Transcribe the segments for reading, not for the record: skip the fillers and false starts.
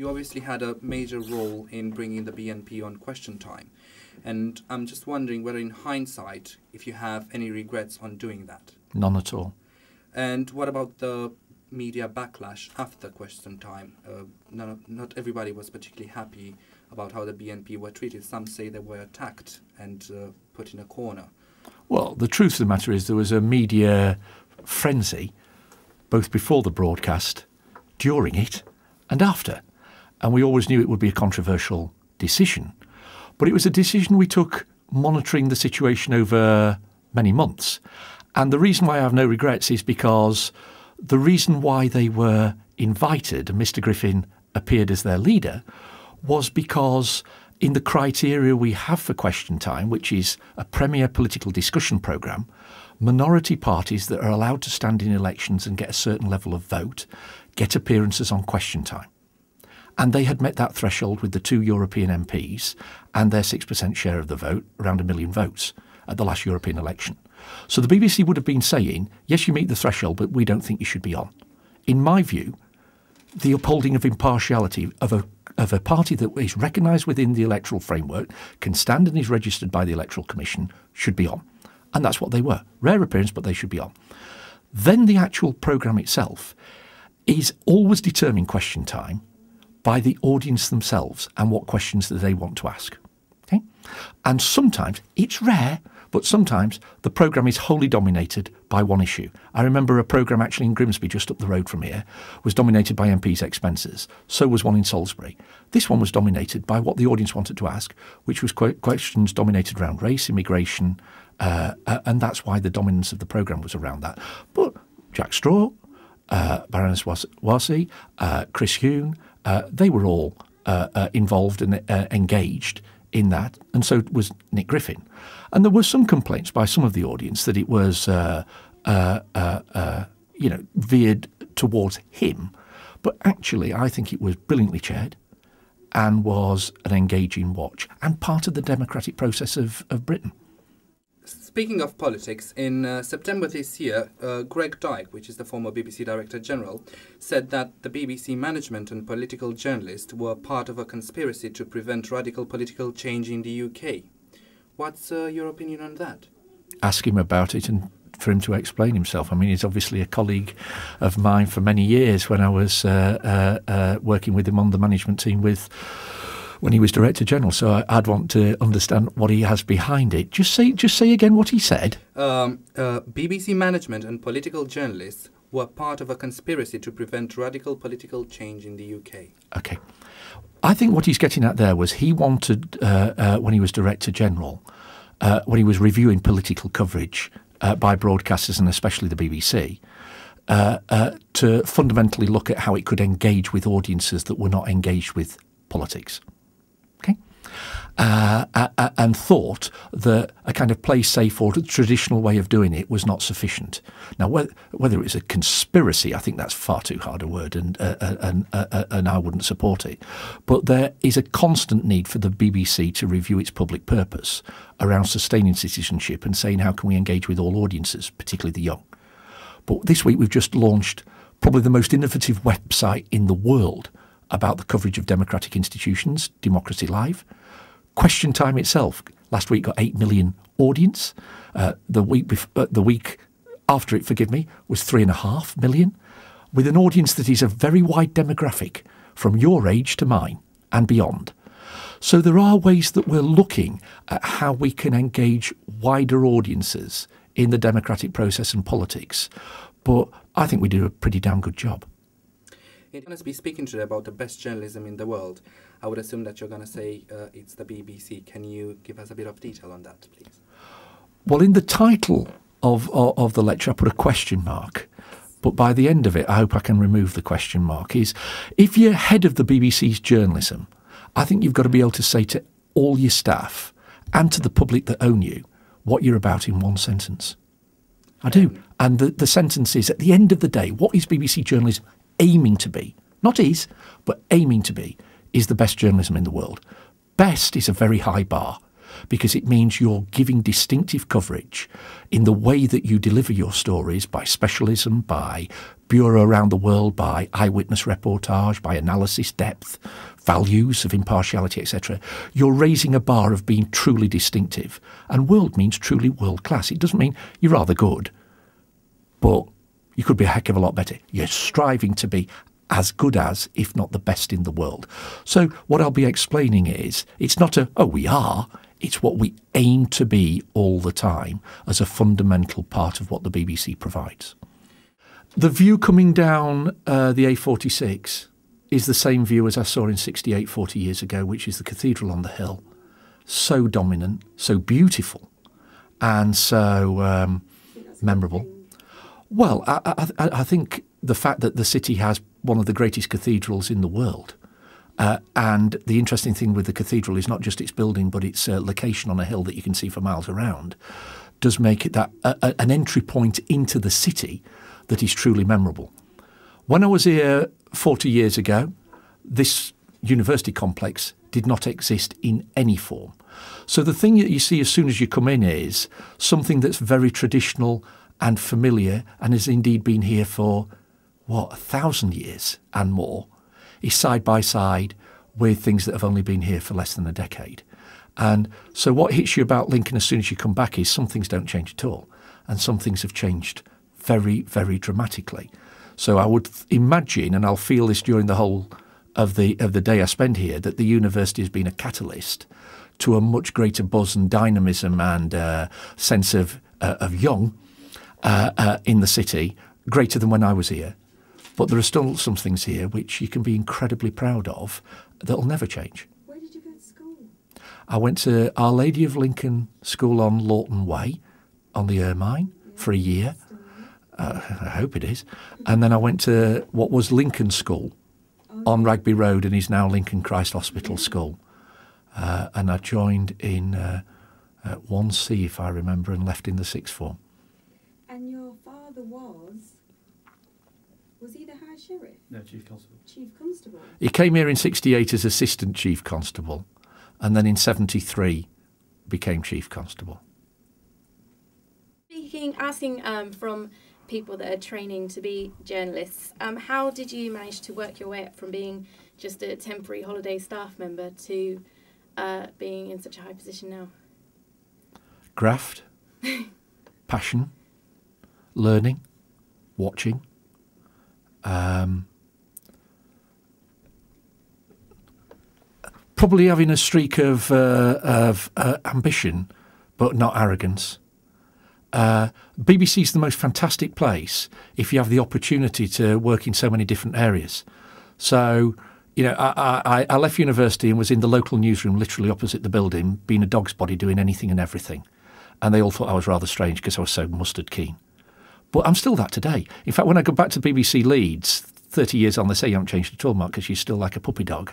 You obviously had a major role in bringing the BNP on Question Time. And I'm just wondering whether in hindsight, if you have any regrets on doing that. None at all. And what about the media backlash after Question Time? Not everybody was particularly happy about how the BNP were treated. Some say they were attacked and put in a corner. Well, the truth of the matter is there was a media frenzy both before the broadcast, during it and after. And we always knew it would be a controversial decision. But it was a decision we took monitoring the situation over many months. And the reason why I have no regrets is because the reason why they were invited, and Mr. Griffin appeared as their leader, was because in the criteria we have for Question Time, which is a premier political discussion programme, minority parties that are allowed to stand in elections and get a certain level of vote get appearances on Question Time. And they had met that threshold with the 2 European MPs and their 6% share of the vote, around 1 million votes, at the last European election. So the BBC would have been saying, yes, you meet the threshold, but we don't think you should be on. In my view, the upholding of impartiality of a party that is recognised within the electoral framework, can stand and is registered by the Electoral Commission, should be on. And that's what they were. Rare appearance, but they should be on. Then the actual programme itself is always determined Question Time by the audience themselves and what questions that they want to ask. Okay? And sometimes, it's rare, but sometimes the programme is wholly dominated by one issue. I remember a programme actually in Grimsby, just up the road from here, was dominated by MPs' expenses. So was one in Salisbury. This one was dominated by what the audience wanted to ask, which was questions dominated around race, immigration, and that's why the dominance of the programme was around that. But Jack Straw, Baroness Wasi, Chris Huhne, they were all involved and engaged in that, and so was Nick Griffin. And there were some complaints by some of the audience that it was, veered towards him. But actually, I think it was brilliantly chaired and was an engaging watch and part of the democratic process of Britain. Speaking of politics, in September this year, Greg Dyke, which is the former BBC Director General, said that the BBC management and political journalists were part of a conspiracy to prevent radical political change in the UK. What's your opinion on that? Ask him about it and for him to explain himself. I mean, he's obviously a colleague of mine for many years when I was working with him on the management team when he was Director General, so I'd want to understand what he has behind it. Just say again what he said. BBC management and political journalists were part of a conspiracy to prevent radical political change in the UK. Okay. I think what he's getting at there was he wanted, when he was Director General, when he was reviewing political coverage by broadcasters and especially the BBC, to fundamentally look at how it could engage with audiences that were not engaged with politics. Okay, and thought that a kind of play safe or traditional way of doing it was not sufficient. Now, whether it was a conspiracy, I think that's far too hard a word, and I wouldn't support it. But there is a constant need for the BBC to review its public purpose around sustaining citizenship and saying how can we engage with all audiences, particularly the young. But this week we've just launched probably the most innovative website in the world about the coverage of democratic institutions, Democracy Live. Question Time itself last week got 8 million audience. The week after it, forgive me, was 3.5 million, with an audience that is a very wide demographic from your age to mine and beyond. So there are ways that we're looking at how we can engage wider audiences in the democratic process and politics. But I think we do a pretty damn good job. You're going to be speaking today about the best journalism in the world. I would assume that you're going to say it's the BBC. Can you give us a bit of detail on that, please? Well, in the title of the lecture, I put a question mark. But by the end of it, I hope I can remove the question mark. Is if you're head of the BBC's journalism, I think you've got to be able to say to all your staff and to the public that own you what you're about in one sentence. I do. And the sentence is, at the end of the day, what is BBC journalism aiming to be, not is, but aiming to be, is the best journalism in the world. Best is a very high bar. because it means you're giving distinctive coverage in the way that you deliver your stories, by specialism, by bureau around the world, by eyewitness reportage, by analysis depth, values of impartiality, etc. You're raising a bar of being truly distinctive. And world means truly world class. It doesn't mean you're rather good, but you could be a heck of a lot better. You're striving to be as good as, if not the best in the world. So what I'll be explaining is, it's not we are, it's what we aim to be all the time as a fundamental part of what the BBC provides. The view coming down the A46 is the same view as I saw in 68, 40 years ago, which is the cathedral on the hill. So dominant, so beautiful, and so memorable. Well, I think the fact that the city has one of the greatest cathedrals in the world, and the interesting thing with the cathedral is not just its building, but its location on a hill that you can see for miles around, does make it that an entry point into the city that is truly memorable. When I was here 40 years ago, this university complex did not exist in any form. So the thing that you see as soon as you come in is something that's very traditional and familiar and has indeed been here for, 1,000 years and more, is side by side with things that have only been here for less than a decade. And so what hits you about Lincoln as soon as you come back is some things don't change at all, and some things have changed very, very dramatically. So I would imagine, and I'll feel this during the whole of the day I spend here, that the university has been a catalyst to a much greater buzz and dynamism and sense of young in the city, greater than when I was here. But there are still some things here which you can be incredibly proud of that will never change. Where did you go to school? I went to Our Lady of Lincoln School on Lawton Way, on the Ermine, for a year. I hope it is. And then I went to what was Lincoln School on Rugby Road and is now Lincoln Christ Hospital School. And I joined in 1C, if I remember, and left in the sixth form. And your father was he the High Sheriff? No, Chief Constable. Chief Constable? He came here in 68 as Assistant Chief Constable, and then in 73 became Chief Constable. Asking from people that are training to be journalists, how did you manage to work your way up from being just a temporary holiday staff member to being in such a high position now? Graft, passion, learning, watching. Probably having a streak of ambition, but not arrogance. BBC is the most fantastic place if you have the opportunity to work in so many different areas. So, you know, I left university and was in the local newsroom literally opposite the building, being a dog's body, doing anything and everything. And they all thought I was rather strange because I was so mustard keen. But I'm still that today. In fact, when I go back to BBC Leeds, 30 years on, they say you haven't changed at all, Mark, because you're still like a puppy dog,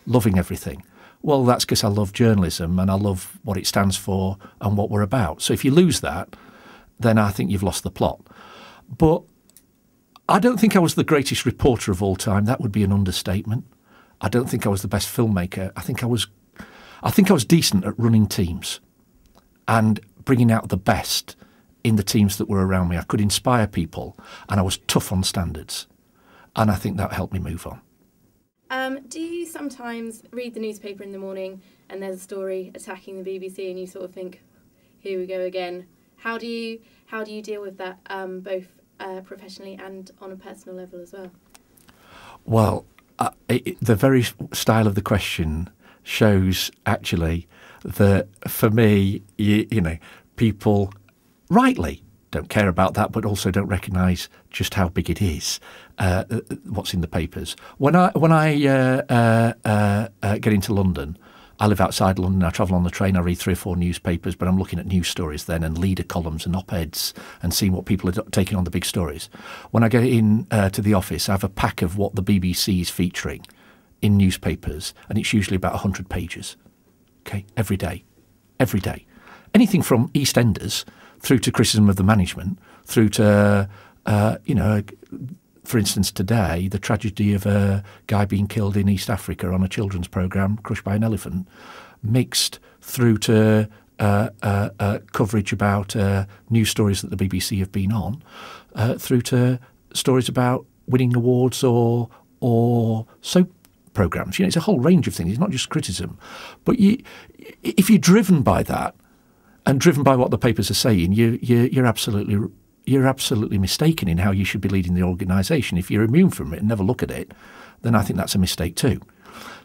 loving everything. Well, that's because I love journalism and I love what it stands for and what we're about. So if you lose that, then I think you've lost the plot. But I don't think I was the greatest reporter of all time. That would be an understatement. I don't think I was the best filmmaker. I think I was decent at running teams and bringing out the best in the teams that were around me. I could inspire people and I was tough on standards. And I think that helped me move on. Do you sometimes read the newspaper in the morning and there's a story attacking the BBC and you sort of think, here we go again? How do you deal with that, both professionally and on a personal level as well? Well, the very style of the question shows actually that for me, you know, people rightly don't care about that, but also don't recognise just how big it is, what's in the papers. When I get into London, I live outside London, I travel on the train, I read 3 or 4 newspapers, but I'm looking at news stories then and leader columns and op-eds and seeing what people are taking on the big stories. When I get in to the office, I have a pack of what the BBC is featuring in newspapers, and it's usually about 100 pages, okay, every day. Anything from EastEnders through to criticism of the management, through to, you know, for instance, today, the tragedy of a guy being killed in East Africa on a children's programme, crushed by an elephant, mixed through to coverage about news stories that the BBC have been on, through to stories about winning awards or soap programmes. It's a whole range of things. It's not just criticism. But if you're driven by that and driven by what the papers are saying, you're absolutely mistaken in how you should be leading the organisation. If you're immune from it and never look at it, then I think that's a mistake too.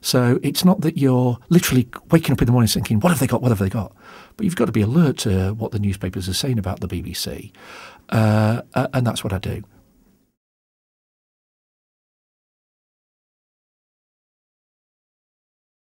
So it's not that you're literally waking up in the morning thinking, what have they got, what have they got? But you've got to be alert to what the newspapers are saying about the BBC. And that's what I do.